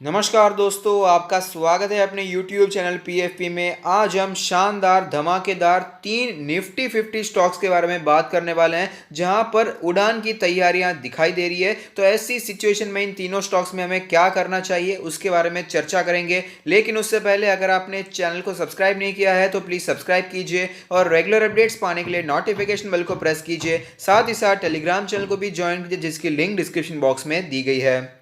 नमस्कार दोस्तों, आपका स्वागत है अपने YouTube चैनल PFP में। आज हम शानदार धमाकेदार तीन निफ्टी 50 स्टॉक्स के बारे में बात करने वाले हैं, जहां पर उड़ान की तैयारियां दिखाई दे रही है। तो ऐसी सिचुएशन में इन तीनों स्टॉक्स में हमें क्या करना चाहिए उसके बारे में चर्चा करेंगे। लेकिन उससे पहले अगर आपने चैनल को सब्सक्राइब नहीं किया है तो प्लीज़ सब्सक्राइब कीजिए और रेगुलर अपडेट्स पाने के लिए नोटिफिकेशन बेल को प्रेस कीजिए। साथ ही साथ टेलीग्राम चैनल को भी ज्वाइन कीजिए, जिसकी लिंक डिस्क्रिप्शन बॉक्स में दी गई है।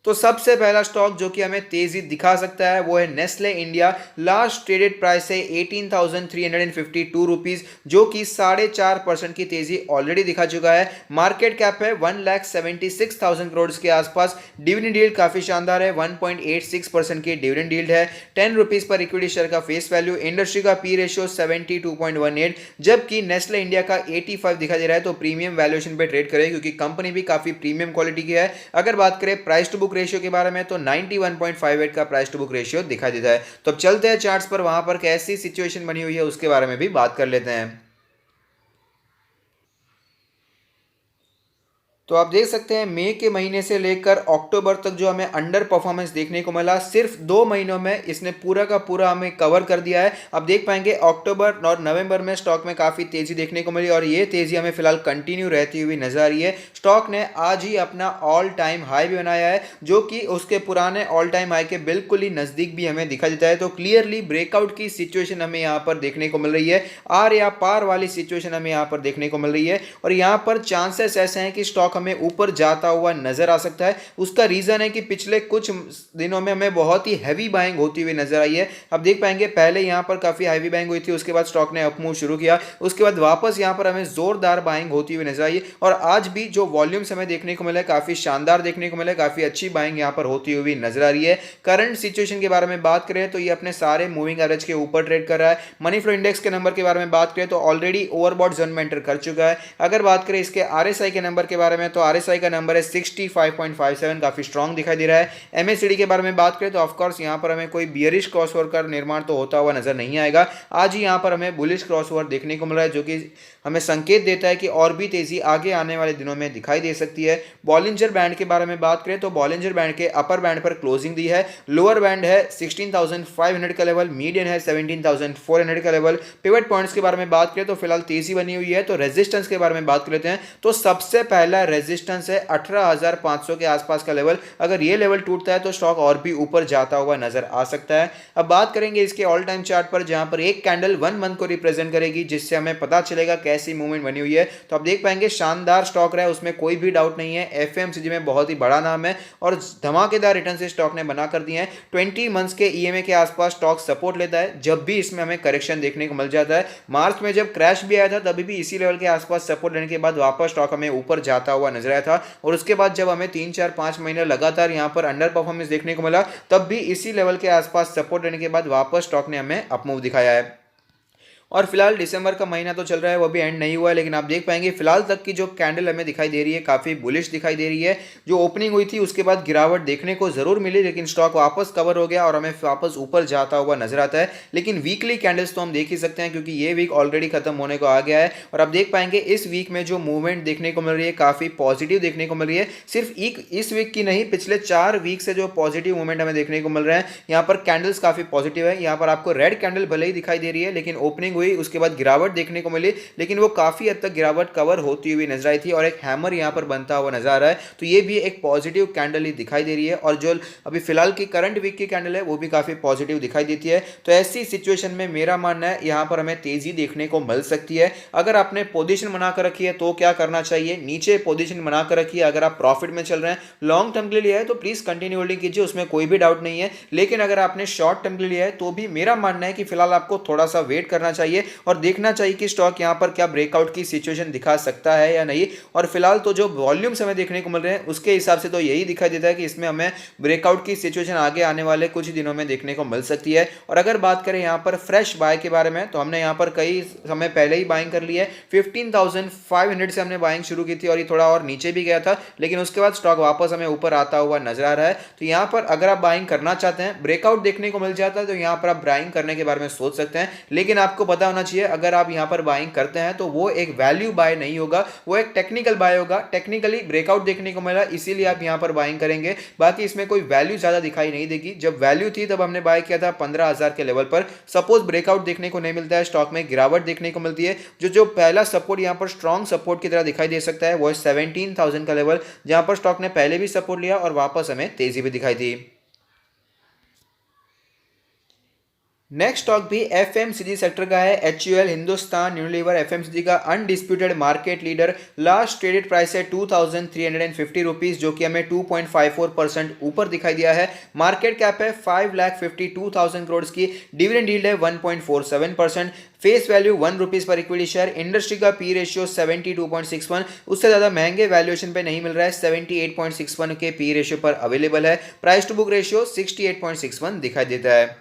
तो सबसे पहला स्टॉक जो कि हमें तेजी दिखा सकता है वो है Nestle India. Last traded price है 18,352 रुपीज, जो कि 4.5% की तेजी ऑलरेडी दिखा चुका है। मार्केट कैप है 1,76,000 करोड़ के आसपास। डिविडेंड यील्ड काफी शानदार है, 1.86% की डिविडेंड यील्ड है। 10 रुपीज पर इक्विटी शेयर का फेस वैल्यू। इंडस्ट्री का पी रेशियो 72.18, जबकि नेस्ले इंडिया का 85 दिखा दे रहा है। तो प्रीमियम वैल्यूएशन पे ट्रेड करें, क्योंकि कंपनी भी काफी प्रीमियम क्वालिटी की है। अगर बात करें प्राइस टू बुक रेशियो के बारे में तो 91.58 का प्राइस टू बुक रेशियो दिखाई देता है। तो अब चलते हैं चार्ट्स पर, वहां पर कैसी सिचुएशन बनी हुई है उसके बारे में भी बात कर लेते हैं। तो आप देख सकते हैं मई के महीने से लेकर अक्टूबर तक जो हमें अंडर परफॉर्मेंस देखने को मिला, सिर्फ 2 महीनों में इसने पूरा का पूरा हमें कवर कर दिया है। अब देख पाएंगे अक्टूबर और नवंबर में स्टॉक में काफ़ी तेज़ी देखने को मिली और ये तेज़ी हमें फिलहाल कंटिन्यू रहती हुई नजर आ रही है। स्टॉक ने आज ही अपना ऑल टाइम हाई भी बनाया है, जो कि उसके पुराने ऑल टाइम हाई के बिल्कुल ही नज़दीक भी हमें दिखा देता है। तो क्लियरली ब्रेकआउट की सिचुएशन हमें यहाँ पर देखने को मिल रही है। आर या पार वाली सिचुएशन हमें यहाँ पर देखने को मिल रही है और यहाँ पर चांसेस ऐसे हैं कि स्टॉक हमें ऊपर जाता हुआ नजर आ सकता है। उसका रीजन है कि पिछले कुछ दिनों में हमें बहुत ही हैवी बाइंग होती हुई नजर आई है। अब देख पाएंगे पहले यहां पर काफी हैवी बाइंग हुई थी, उसके बाद स्टॉक ने अपमूव शुरू किया, उसके बाद वापस यहां पर हमें जोरदार बाइंग होती हुई नजर आई और आज भी जो वॉल्यूम्स हमें देखने को मिला काफी शानदार देखने को मिला, काफी अच्छी बाइंग यहां पर होती हुई नजर आ रही है। करंट सिचुएशन के बारे में बात करें तो ये अपने सारे मूविंग एवरेज के ऊपर ट्रेड कर रहा है। मनी फ्लो इंडेक्स के नंबर के बारे में बात करें तो ऑलरेडी ओवरबॉट जोन में एंटर कर चुका है। अगर बात करें इसके आरएसआई के नंबर के बारे में तो आरएसआई का नंबर है 65.57, काफी स्ट्रांग दिखाई दे रहा है। एमएससीडी के बारे में बात करें तो ऑफकोर्स यहां पर हमें कोई बियरिश क्रॉसओवर का निर्माण तो होता हुआ नजर नहीं आएगा। आज ही यहां पर हमें बुलिश क्रॉसओवर देखने को मिल रहा है, जो कि हमें संकेत देता है कि और भी तेजी आगे आने वाले दिनों में दिखाई दे सकती है। बॉलिंजर बैंड के बारे में बात करें तो बॉलिंजर बैंड के अपर बैंड पर क्लोजिंग दी है, लोअर बैंड है 16,500 का लेवल, मीडियन है 17,400 का लेवल। पिवट पॉइंट्स के बारे में बात करें तो फिलहाल तेजी बनी हुई है। तो रेजिस्टेंस के बारे में बात कर लेते हैं। तो सबसे पहला रेजिस्टेंस है 18,500 के आसपास का लेवल। अगर ये लेवल टूटता है तो स्टॉक और भी ऊपर जाता हुआ नजर आ सकता है। अब बात करेंगे इसके ऑल टाइम चार्ट पर, जहां पर एक कैंडल 1 मंथ को रिप्रेजेंट करेगी, जिससे हमें पता चलेगा कैसी मूवमेंट बनी हुई है। तो आप देख पाएंगे शानदार स्टॉक रहा है, उसमें कोई भी डाउट नहीं है। एफएमसीजी में बहुत ही बड़ा नाम है और धमाकेदार रिटर्न से स्टॉक ने बना कर दिए हैं। 20 मंथ्स के ईएमए के आसपास स्टॉक सपोर्ट लेता है जब भी इसमें हमें करेक्शन देखने को मिल जाता है। मार्च में जब क्रैश भी आया था तभी भी इसी लेवल के आसपास सपोर्ट लेने के बाद वापस स्टॉक हमें ऊपर जाता हुआ नजर आया था और उसके बाद जब हमें 3-4-5 महीने लगातार यहां पर अंडर परफॉर्मेंस देखने को मिला, तब भी इसी लेवल के आसपास सपोर्ट लेने के बाद वापस स्टॉक ने हमें अपमूव दिखाया है। और फिलहाल दिसंबर का महीना तो चल रहा है, वो भी एंड नहीं हुआ है, लेकिन आप देख पाएंगे फिलहाल तक की जो कैंडल हमें दिखाई दे रही है काफ़ी बुलिश दिखाई दे रही है। जो ओपनिंग हुई थी उसके बाद गिरावट देखने को जरूर मिली, लेकिन स्टॉक वापस कवर हो गया और हमें वापस ऊपर जाता हुआ नजर आता है। लेकिन वीकली कैंडल्स तो हम देख ही सकते हैं, क्योंकि ये वीक ऑलरेडी खत्म होने को आ गया है और आप देख पाएंगे इस वीक में जो मूवमेंट देखने को मिल रही है काफ़ी पॉजिटिव देखने को मिल रही है। सिर्फ इस वीक की नहीं, पिछले 4 वीक से जो पॉजिटिव मूवमेंट हमें देखने को मिल रहा है, यहाँ पर कैंडल्स काफ़ी पॉजिटिव है। यहाँ पर आपको रेड कैंडल भले ही दिखाई दे रही है, लेकिन ओपनिंग हुई उसके बाद गिरावट देखने को मिली, लेकिन वो काफी हद तक गिरावट कवर होती हुई नजर आई थी और एक हैमर यहां पर बनता हुआ नजर आ रहा है। तो ये भी एक पॉजिटिव कैंडल ही दिखाई दे रही है और जो अभी फिलहाल की करंट वीक की कैंडल है वो भी काफी पॉजिटिव दिखाई देती है। तो ऐसी सिचुएशन में मेरा मानना है यहां पर हमें तेजी देखने को मिल सकती है। अगर आपने पोजीशन बनाकर रखी है तो क्या करना चाहिए, नीचे पोजीशन बनाकर रखिए। अगर आप प्रॉफिट में चल रहे हैं, लॉन्ग टर्म के लिए है तो प्लीज कंटिन्यू होल्डिंग कीजिए, उसमें कोई भी डाउट नहीं है। लेकिन अगर आपने शॉर्ट टर्म के लिए है तो भी मेरा मानना है कि फिलहाल आपको थोड़ा सा वेट करना चाहिए और देखना चाहिए कि स्टॉक यहां पर क्या ब्रेकआउट की सिचुएशन दिखा सकता है या नहीं। और फिलहाल तो जो वॉल्यूम्स हमें देखने को मिल रहे हैं उसके हिसाब से तो यही दिखाई देता है कि इसमें हमें ब्रेकआउट की सिचुएशन आगे आने वाले कुछ दिनों में देखने को मिल सकती है। और अगर बात करें यहां पर फ्रेश बाय के बारे में, तो हमने यहां पर कई समय पहले ही बाइंग कर ली है। 15,500 से हमने बाइंग शुरू की थी और ये थोड़ा और नीचे भी गया था, लेकिन उसके बाद स्टॉक वापस हमें ऊपर आता हुआ नजर आ रहा है। तो यहां पर अगर आप बाइंग करना चाहते हैं, ब्रेकआउट देखने को मिल जाता है, तो यहां पर आप बाइंग करने के बारे में सोच सकते हैं। लेकिन आपको पता पता होना चाहिए अगर आप यहाँ पर बाइंग करते हैं तो वो एक वैल्यू बाय नहीं होगा, वो एक टेक्निकल बाय होगा। टेक्निकली ब्रेकआउट देखने को मिला इसीलिए आप यहाँ पर बाइंग करेंगे, बाकी इसमें कोई वैल्यू ज्यादा दिखाई नहीं देगी। जब वैल्यू थी तब हमने बाय किया था 15,000 के लेवल पर। सपोज ब्रेकआउट देखने को नहीं मिलता है, स्टॉक में गिरावट देखने को मिलती है, जो पहला सपोर्ट यहाँ पर स्ट्रॉन्ग सपोर्ट की तरह दिखाई दे सकता है वो है 17,000 का लेवल, जहां पर स्टॉक ने पहले भी सपोर्ट लिया और वापस हमें तेजी भी दिखाई दी। नेक्स्ट स्टॉक भी एफएमसीजी सेक्टर का है, एचयूएल हिंदुस्तान यूनिलीवर एफएमसीजी का undisputed market leader. Last traded price है 2350 रुपीज, जो कि हमें 2.54% ऊपर दिखाई दिया है। मार्केट कैप है 5,52,000 करोड़ की, डिविडेंड यील्ड है 1.47%, face value 1 rupees per equity share. Industry का पी रेशियो 72.61, उससे ज्यादा महंगे वैल्यूएशन पे नहीं मिल रहा है, 78.61 के पी रेशियो पर अवेलेबल है। प्राइस टू बुक रेशियो 68.61 दिखाई देता है।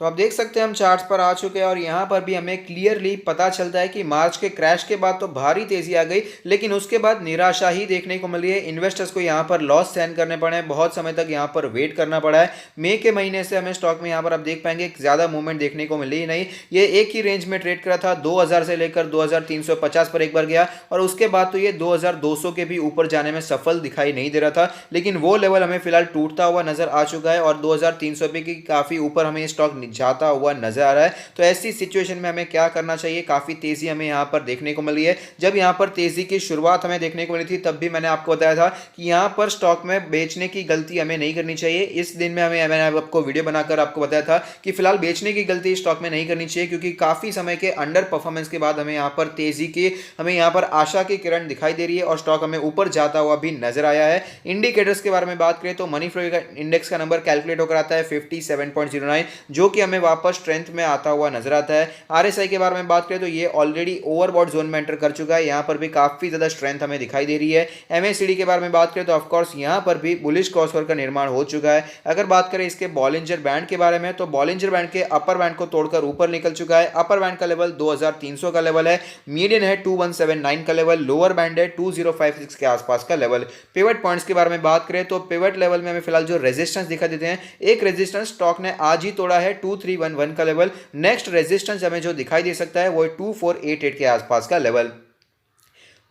तो आप देख सकते हैं हम चार्ट्स पर आ चुके हैं और यहाँ पर भी हमें क्लियरली पता चलता है कि मार्च के क्रैश के बाद तो भारी तेजी आ गई, लेकिन उसके बाद निराशा ही देखने को मिली है। इन्वेस्टर्स को यहाँ पर लॉस सहन करने पड़े हैं, बहुत समय तक यहाँ पर वेट करना पड़ा है। मई के महीने से हमें स्टॉक में यहाँ पर आप देख पाएंगे ज़्यादा मूवमेंट देखने को मिली ही नहीं। ये एक ही रेंज में ट्रेड करा था, 2000 से लेकर 2350 पर एक बार गया और उसके बाद तो ये 2200 के भी ऊपर जाने में सफल दिखाई नहीं दे रहा था, लेकिन वो लेवल हमें फिलहाल टूटता हुआ नजर आ चुका है और 2300 पे की काफ़ी ऊपर हमें स्टॉक जाता हुआ नजर आ रहा है। तो ऐसी सिचुएशन में हमें क्या करना चाहिए, काफी तेजी हमें यहां पर देखने को मिली है। जब यहां पर तेजी की शुरुआत हमें देखने को मिली थी तब भी मैंने आपको बताया था कि यहां पर स्टॉक में बेचने की गलती हमें नहीं करनी चाहिए। इस दिन में मैंने आपको वीडियो बनाकर आपको बताया था कि फिलहाल बेचने की गलती स्टॉक में नहीं करनी चाहिए, क्योंकि काफी समय के अंडर परफॉर्मेंस के बाद हमें यहां पर तेजी की, हमें यहां पर आशा की किरण दिखाई दे रही है और स्टॉक हमें ऊपर जाता हुआ भी नजर आया है। इंडिकेटर्स के बारे में बात करें तो मनी फ्लो इंडेक्स का नंबर कैलकुलेट होकर आता है 57.09, जो कि हमें वापस स्ट्रेंथ में आता हुआ नजर आता है। आरएसआई के बारे में बात करें तो ये ऑलरेडी ओवरबॉट जोन में एंटर कर चुका है, यहां पर भी काफी ज्यादा स्ट्रेंथ हमें दिखाई दे रही है। एमएसीडी के बारे में बात करें तो ऑफकोर्स यहां पर भी बुलिश क्रॉसओवर का निर्माण हो चुका है। अगर बात करें इसके बॉलिंजर बैंड के बारे में तो बॉलिंजर बैंड के अपर बैंड को तोड़कर ऊपर निकल चुका है। अपर बैंड का लेवल 2300 का लेवल है, मीडियन है 2179 का लेवल, लोअर बैंड है 2056 के आसपास का लेवल। पिवट पॉइंट्स के बारे में बात करें तो पिवट लेवल में हमें फिलहाल जो रेजिस्टेंस दिखाई देते हैं, एक रेजिस्टेंस स्टॉक ने आज ही तोड़ा है 2311 का लेवल। नेक्स्ट रेजिस्टेंस हमें जो दिखाई दे सकता है वो 2488 के आसपास का लेवल।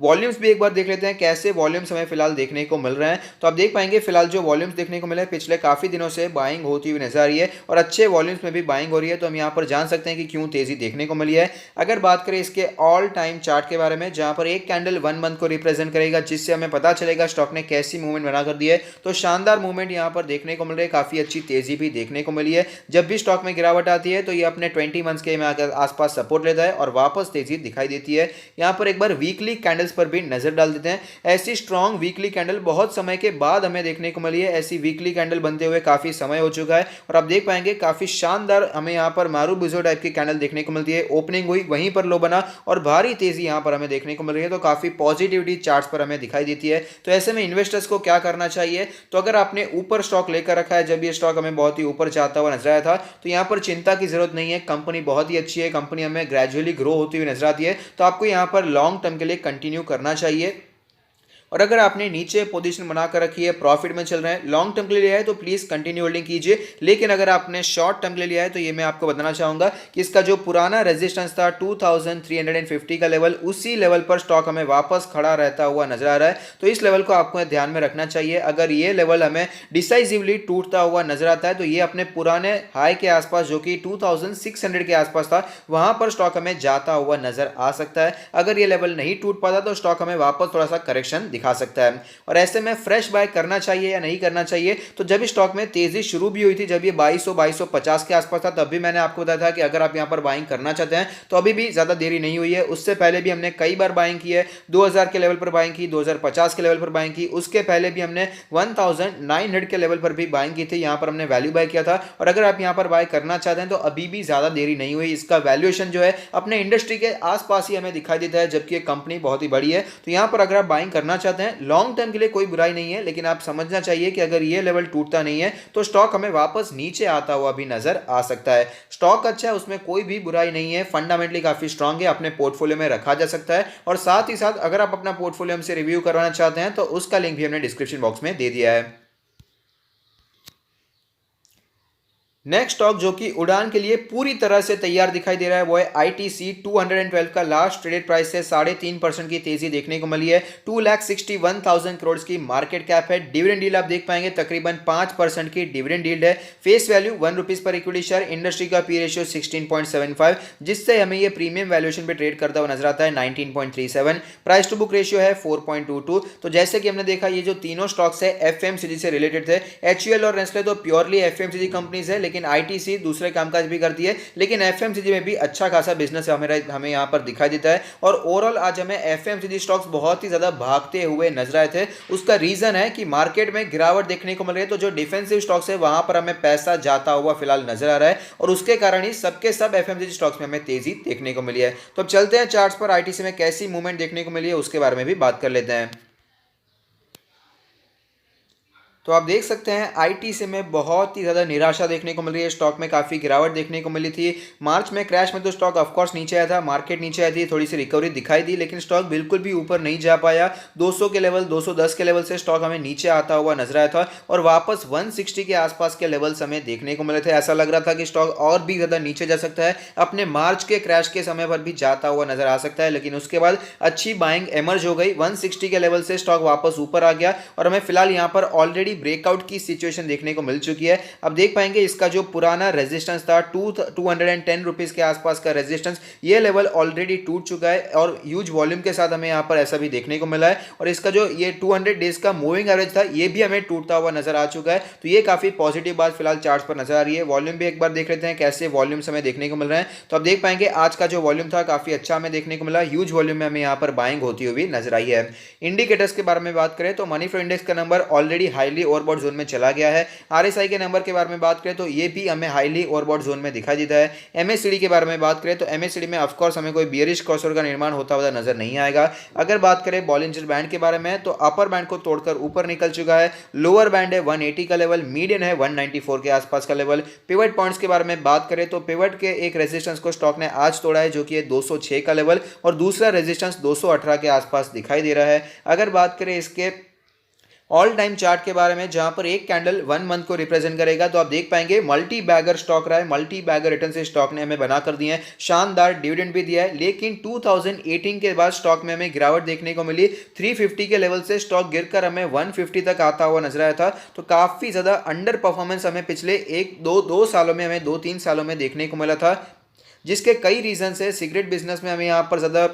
वॉल्यूम्स भी एक बार देख लेते हैं कैसे वॉल्यूम्स हमें फिलहाल देखने को मिल रहे हैं। तो आप देख पाएंगे फिलहाल जो वॉल्यूम्स देखने को मिले हैं पिछले काफी दिनों से बाइंग होती हुई नजर आ रही है और अच्छे वॉल्यूम्स में भी बाइंग हो रही है। तो हम यहां पर जान सकते हैं कि क्यों तेजी देखने को मिली है। अगर बात करें इसके ऑल टाइम चार्ट के बारे में, जहां पर एक कैंडल 1 मंथ को रिप्रेजेंट करेगा, जिससे हमें पता चलेगा स्टॉक ने कैसी मूवमेंट बना कर दी है, तो शानदार मूवमेंट यहां पर देखने को मिल रही है, काफी अच्छी तेजी भी देखने को मिली है। जब भी स्टॉक में गिरावट आती है तो ये अपने 20 मंथ्स के आसपास सपोर्ट लेता है और वापस तेजी दिखाई देती है। यहां पर एक बार वीकली कैंडल्स पर भी नजर डाल देते हैं। ऐसी स्ट्रॉन्ग वीकली कैंडल बहुत समय के बाद हमें देखने को मिली है। ऐसी वीकली कैंडल बनते हुए काफी समय हो चुका है और आप देख पाएंगे काफी शानदार हमें यहां पर मारुबुजो टाइप की कैंडल देखने को मिलती है। ओपनिंग हुई, वहीं पर लो बना और भारी तेजी यहां पर हमें देखने को मिल रही है। तो काफी पॉजिटिविटी चार्ट्स पर हमें दिखाई देती है। तो ऐसे में इन्वेस्टर्स को क्या करना चाहिए, तो अगर आपने ऊपर स्टॉक लेकर रखा है, जब ये स्टॉक हमें बहुत ही ऊपर जाता हुआ नजर आया था, तो यहां पर चिंता की जरूरत नहीं है। कंपनी बहुत ही अच्छी है, कंपनी हमें ग्रेजुअली ग्रो होती हुई नजर आती है, तो आपको यहां पर लॉन्ग टर्म के लिए कंटिन्यू करना चाहिए। और अगर आपने नीचे पोजीशन बनाकर रखी है, प्रॉफिट में चल रहे हैं, लॉन्ग टर्म के लिए लिया है तो प्लीज कंटिन्यू होल्डिंग कीजिए। लेकिन अगर आपने शॉर्ट टर्म के लिए लिया है तो ये मैं आपको बताना चाहूंगा कि इसका जो पुराना रेजिस्टेंस था 2350 का लेवल, उसी लेवल पर स्टॉक हमें वापस खड़ा रहता हुआ नजर आ रहा है। तो इस लेवल को आपको ध्यान में रखना चाहिए। अगर ये लेवल हमें डिसाइसिवली टूटता हुआ नजर आता है तो ये अपने पुराने हाई के आसपास, जो कि 2600 के आसपास था, वहां पर स्टॉक हमें जाता हुआ नजर आ सकता है। अगर ये लेवल नहीं टूट पाता तो स्टॉक हमें वापस थोड़ा सा करेक्शन दिखा सकता है। और ऐसे में फ्रेश बाय करना चाहिए या नहीं करना चाहिए, तो जब स्टॉक में तेजी शुरू भी हुई थी, जब ये 2250 के आसपास था, तब भी मैंने आपको बताया था कि अगर आप यहां पर बाइंग करना चाहते हैं तो अभी भी ज्यादा देरी नहीं हुई है। उससे पहले भी हमने कई बार बाइंग की है, 2000 के लेवल पर बाइंग की, 2050 के लेवल पर बाइंग की, उसके पहले भी हमने 1900 के लेवल पर भी बाइंग की थी। यहां पर हमने वैल्यू बाय किया था। और अगर आप यहां पर बाय करना चाहते हैं तो अभी भी ज्यादा देरी नहीं हुई। इसका वैल्यूएशन जो है अपने इंडस्ट्री के आसपास ही हमें दिखाई देता है, जबकि ये कंपनी बहुत ही बड़ी है। तो यहां पर अगर आप बाइंग करना चाहते हैं, लॉन्ग टर्म के लिए कोई बुराई नहीं है, लेकिन आप समझना चाहिए कि अगर ये लेवल टूटता नहीं है तो स्टॉक हमें वापस नीचे आता हुआ भी नजर आ सकता है। स्टॉक अच्छा है, उसमें कोई भी बुराई नहीं है, फंडामेंटली काफी स्ट्रांग है, अपने पोर्टफोलियो में रखा जा सकता है। और साथ ही साथ अगर आप अपना पोर्टफोलियो हमसे रिव्यू करवाना चाहते हैं तो उसका लिंक भी हमने डिस्क्रिप्शन बॉक्स में दे दिया है। नेक्स्ट स्टॉक जो कि उड़ान के लिए पूरी तरह से तैयार दिखाई दे रहा है वो है आईटीसी 212 का लास्ट ट्रेडेड प्राइस से 3.5% की तेजी देखने को मिली है। 2,61,000 करोड़ की मार्केट कैप है। डिविडेंड यील्ड आप देख पाएंगे तकरीबन 5% की डिविडेंड यील्ड है। फेस वैल्यू ₹1 पर इक्विटी शेयर। इंडस्ट्री का पी रेशियो 16.75, जिससे हमें ये प्रीमियम वैल्यूएशन पे ट्रेड करता हुआ नजर आता है 19.37। प्राइस टू बुक रेशियो है 4.22। तो जैसे कि हमने देखा ये जो तीनों स्टॉक्स है एफएमसीजी से रिलेटेड थे। एचयूएल और नेस्ले तो प्योरली एफएमसीजी कंपनीज है, लेकिन आईटीसी दूसरे कामकाज भी करती है, लेकिन एफएमसीजी में भी अच्छा खासा बिजनेस हमें यहाँ पर दिखाई देता है। और ओवरऑल आज हमें एफएमसीजी स्टॉक्स बहुत ही ज्यादा भागते हुए नजर आए थे। उसका रीजन है कि मार्केट में गिरावट देखने को मिल रही है, तो जो डिफेंसिव स्टॉक्स है वहां पर हमें पैसा जाता हुआ फिलहाल नजर आ रहा है, और उसके कारण ही सबके सब एफएमसीजी स्टॉक्स में हमें तेजी देखने को मिली है। तो अब चलते हैं चार्ट्स पर आईटीसी में कैसी मूवमेंट देखने को मिली है उसके बारे में भी बात कर लेते हैं। तो आप देख सकते हैं आईटीसी में बहुत ही ज़्यादा निराशा देखने को मिल रही है। स्टॉक में काफ़ी गिरावट देखने को मिली थी। मार्च में क्रैश में तो स्टॉक ऑफकोर्स नीचे आया था, मार्केट नीचे आई थी, थोड़ी सी रिकवरी दिखाई दी, लेकिन स्टॉक बिल्कुल भी ऊपर नहीं जा पाया। 200 के लेवल 210 के लेवल से स्टॉक हमें नीचे आता हुआ नजर आया था, और वापस 160 के आसपास के लेवल्स हमें देखने को मिले थे। ऐसा लग रहा था कि स्टॉक और भी ज़्यादा नीचे जा सकता है, अपने मार्च के क्रैश के समय पर भी जाता हुआ नजर आ सकता है, लेकिन उसके बाद अच्छी बाइंग एमर्ज हो गई। 160 के लेवल से स्टॉक वापस ऊपर आ गया, और हमें फिलहाल यहाँ पर ऑलरेडी ब्रेकआउट की सिचुएशन देखने को मिल चुकी है। अब देख पाएंगे इसका जो पुराना रेजिस्टेंस था 210 रुपीज के आसपास का रेजिस्टेंस, ये लेवल ऑलरेडी टूट चुका है, और ह्यूज वॉल्यूम के साथ हमें यहां पर ऐसा भी देखने को मिला है। और इसका जो ये 200 डेज का मूविंग एवरेज था ये भी हमें टूटता हुआ नजर आ चुका है। तो ये काफी पॉजिटिव बात फिलहाल चार्ट पर नजर आ रही है। वॉल्यूम भी एक बार देख लेते हैं कैसे वॉल्यूम्स हमें देखने को मिल रहे हैं। तो आप देख पाएंगे आज का जो वॉल्यूम था काफी अच्छा हमें देखने को मिला। ह्यूज वॉल्यूम में हमें यहाँ पर बाइंग होती हुई नजर आई है। इंडिकेटर्स के बारे में बात करें तो मनी फ्लो इंडेक्स का number already highly overbought zone में चला गया है। आरएसआई के नंबर के बारे में बात करें तो ये भी हमें हाईली ओवरबॉट जोन में दिखाई देता है। एमएससीडी के बारे में बात करें तो एमएससीडी में ऑफकोर्स हमें कोई बियरिश क्रॉसओवर का निर्माण होता हुआ नजर नहीं आएगा। अगर बात करें बॉलिंजर बैंड के बारे में तो अपर बैंड को तोड़कर ऊपर निकल चुका है। लोअर बैंड है 180 का लेवल, मीडियन है 194 के आसपास का लेवल। पिवट पॉइंट्स के बारे में बात करें तो पिवट के एक रेजिस्टेंस को स्टॉक ने आज तोड़ा है जो कि 206 का लेवल, और दूसरा रेजिस्टेंस 218 के आसपास दिखाई दे रहा है। अगर बात करें इसके ऑल टाइम चार्ट के बारे में जहां पर एक कैंडल 1 मंथ को रिप्रेजेंट करेगा, तो आप देख पाएंगे मल्टी बैगर स्टॉक रहा है। मल्टी बैगर रिटर्न से स्टॉक ने हमें बना कर दिए हैं, शानदार डिविडेंड भी दिया है, लेकिन 2018 के बाद स्टॉक में हमें गिरावट देखने को मिली। 350 के लेवल से स्टॉक गिरकर हमें 150 तक आता हुआ नजर आया था। तो काफी ज्यादा अंडर परफॉर्मेंस हमें पिछले दो सालों में, हमें 2-3 सालों में देखने को मिला था, जिसके कई रीजन है। सिगरेट बिजनेस में हमें यहाँ पर ज्यादा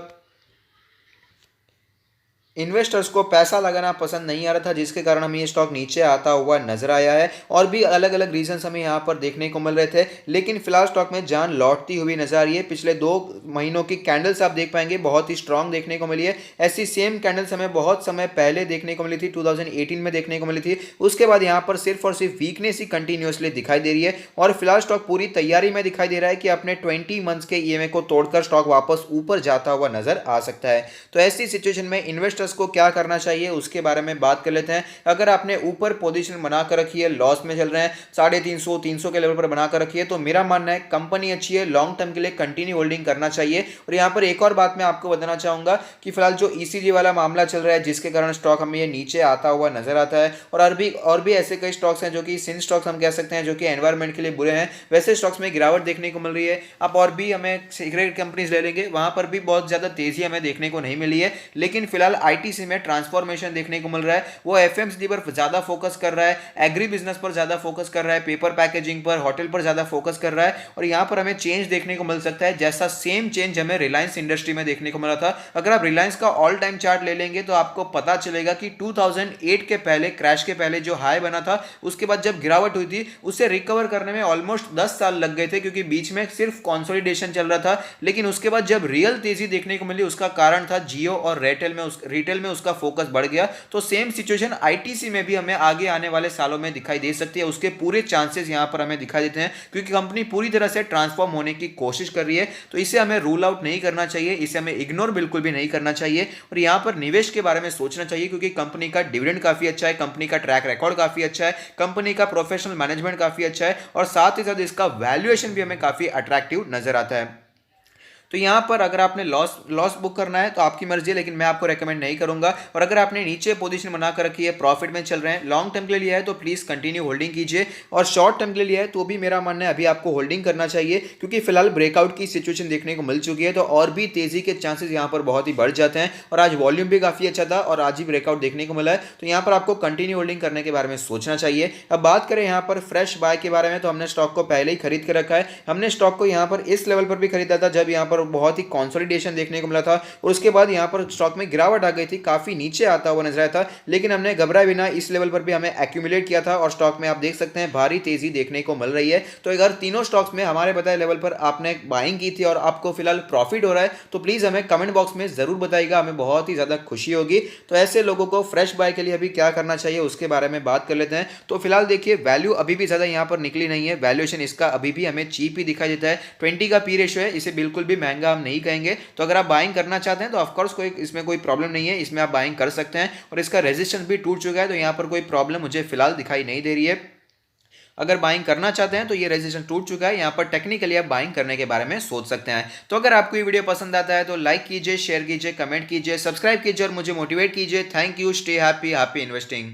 इन्वेस्टर्स को पैसा लगाना पसंद नहीं आ रहा था, जिसके कारण हमें ये स्टॉक नीचे आता हुआ नजर आया है, और भी अलग अलग रीजंस हमें यहाँ पर देखने को मिल रहे थे। लेकिन फिलहाल स्टॉक में जान लौटती हुई नजर आ रही है। पिछले 2 महीनों की कैंडल्स आप देख पाएंगे बहुत ही स्ट्रांग देखने को मिली है। ऐसी सेम कैंडल्स हमें बहुत समय पहले देखने को मिली थी, 2018 में देखने को मिली थी। उसके बाद यहाँ पर सिर्फ और सिर्फ वीकनेस ही कंटिन्यूसली दिखाई दे रही है, और फिलहाल स्टॉक पूरी तैयारी में दिखाई दे रहा है कि अपने 20 मंथ्स के ईएमए को तोड़कर स्टॉक वापस ऊपर जाता हुआ नजर आ सकता है। तो ऐसी सिचुएशन में इन्वेस्टर्स को क्या करना चाहिए उसके बारे में बात कर लेते हैं। अगर आपने ऊपर पोजीशन बनाकर रखी है, लॉस में चल रहे हैं, 350 300 के लेवल पर बनाकर रखी है, तो मेरा मानना है कंपनी अच्छी है, लॉन्ग टर्म के लिए कंटिन्यू होल्डिंग करना चाहिए। और यहां पर एक और बात मैं आपको बताना चाहूंगा कि फिलहाल जो ईसीजी वाला मामला चल रहा है, जिसके कारण स्टॉक हमें ये नीचे आता हुआ नजर आता है, और भी ऐसे कई स्टॉक्स हैं जो कि सिन स्टॉक्स हम कह सकते हैं, जो कि एनवायरमेंट के लिए बुरे हैं, वैसे स्टॉक्स में गिरावट देखने को मिल रही है। आप और भी हमें सिगरेट कंपनीज ले लेंगे, वहां पर भी बहुत ज्यादा तेजी हमें देखने को नहीं मिली है। लेकिन फिलहाल आईटीसी में ट्रांसफॉर्मेशन देखने को मिल रहा है। वो एफएमसीजी पर ज्यादा फोकस कर रहा है, एग्री बिजनेस पर ज्यादा फोकस कर रहा है, पेपर पैकेजिंग पर, होटल पर ज्यादा फोकस कर रहा है, और यहां पर हमें चेंज देखने को मिल सकता है, जैसा सेम चेंज हमें रिलायंस इंडस्ट्री में देखने को मिला था। अगर आप रिलायंस का ऑल टाइम चार्ट ले लेंगे तो आपको पता चलेगा कि 2008 के पहले, क्रैश के पहले जो हाई बना था, उसके बाद जब गिरावट हुई थी, उसे रिकवर करने में ऑलमोस्ट 10 साल लग गए थे, क्योंकि बीच में सिर्फ कंसोलिडेशन चल रहा था। लेकिन उसके बाद जब रियल तेजी देखने को मिली, उसका कारण था जियो और रिटेल में उसका फोकस बढ़ गया। तो सेम सिचुएशन आईटीसी में भी हमें आगे आने वाले सालों में दिखाई दे सकती है। उसके पूरे चांसेस यहां पर हमें दिखाई देते हैं, क्योंकि कंपनी पूरी तरह से ट्रांसफॉर्म होने की कोशिश कर रही है। तो इसे हमें रूल आउट नहीं करना चाहिए, इसे हमें इग्नोर बिल्कुल भी नहीं करना चाहिए, और यहां पर निवेश के बारे में सोचना चाहिए, क्योंकि कंपनी का डिविडेंड काफी अच्छा है, कंपनी का ट्रैक रिकॉर्ड काफी अच्छा है, कंपनी का प्रोफेशनल मैनेजमेंट काफी अच्छा है, और साथ ही साथ इसका वैल्यूएशन भी हमें काफी अट्रैक्टिव नजर आता है। तो यहाँ पर अगर आपने लॉस बुक करना है तो आपकी मर्जी है, लेकिन मैं आपको रेकमेंड नहीं करूंगा। और अगर आपने नीचे पोजीशन बना कर रखी है, प्रॉफिट में चल रहे हैं, लॉन्ग टर्म के लिए लिया है तो प्लीज कंटिन्यू होल्डिंग कीजिए। और शॉर्ट टर्म के लिए लिया है तो भी मेरा मानना है अभी आपको होल्डिंग करना चाहिए, क्योंकि फिलहाल ब्रेकआउट की सिचुएशन देखने को मिल चुकी है, तो और भी तेजी के चांसेस यहाँ पर बहुत ही बढ़ जाते हैं। और आज वॉल्यूम भी काफी अच्छा था और आज ही ब्रेकआउट देखने को मिला है, तो यहाँ पर आपको कंटिन्यू होल्डिंग करने के बारे में सोचना चाहिए। अब बात करें यहाँ पर फ्रेश बाय के बारे में, तो हमने स्टॉक को पहले ही खरीद कर रखा है। हमने स्टॉक को यहाँ पर इस लेवल पर भी खरीदा था जब यहाँ पर बहुत ही कंसोलिडेशन देखने को मिला था, और उसके बाद यहाँ पर स्टॉक में गिरावट आ गई थी, काफी नीचे आता हुआ नजर आया था, लेकिन हमने घबराए बिना इस लेवल पर भी हमें एक्यूमुलेट किया था और स्टॉक में आप देख सकते हैं भारी तेजी देखने को मिल रही है। तो अगर तीनों स्टॉक्स में हमारे बताए लेवल पर आपने बाइंग की थी और आपको फिलहाल प्रॉफिट हो रहा है, तो प्लीज हमें कमेंट बॉक्स में जरूर बताइएगा, हमें बहुत ही ज्यादा खुशी होगी। तो ऐसे लोगों को फ्रेश बाय के लिए अभी क्या करना चाहिए उसके बारे में बात कर लेते हैं। तो फिलहाल देखिए, वैल्यू अभी भी ज्यादा यहाँ पर निकली नहीं है, वैल्यूएशन इसका अभी भी हमें चीप ही दिखाई देता है। 20 का पी रेशियो है, इसे बिल्कुल भी महंगा हम नहीं कहेंगे। तो अगर आप बाइंग करना चाहते हैं तो ऑफकोर्स इसमें कोई प्रॉब्लम नहीं है, इसमें आप बाइंग कर सकते हैं। और इसका रेजिस्टेंस भी टूट चुका है, तो यहाँ पर कोई प्रॉब्लम मुझे फिलहाल दिखाई नहीं दे रही है। अगर बाइंग करना चाहते हैं तो ये रेजिस्टेंस टूट चुका है, यहाँ पर टेक्निकली आप बाइंग करने के बारे में सोच सकते हैं। तो अगर आपको ये वीडियो पसंद आता है तो लाइक कीजिए, शेयर कीजिए, कमेंट कीजिए, सब्सक्राइब कीजिए और मुझे मोटिवेट कीजिए। Thank you, stay happy, happy investing.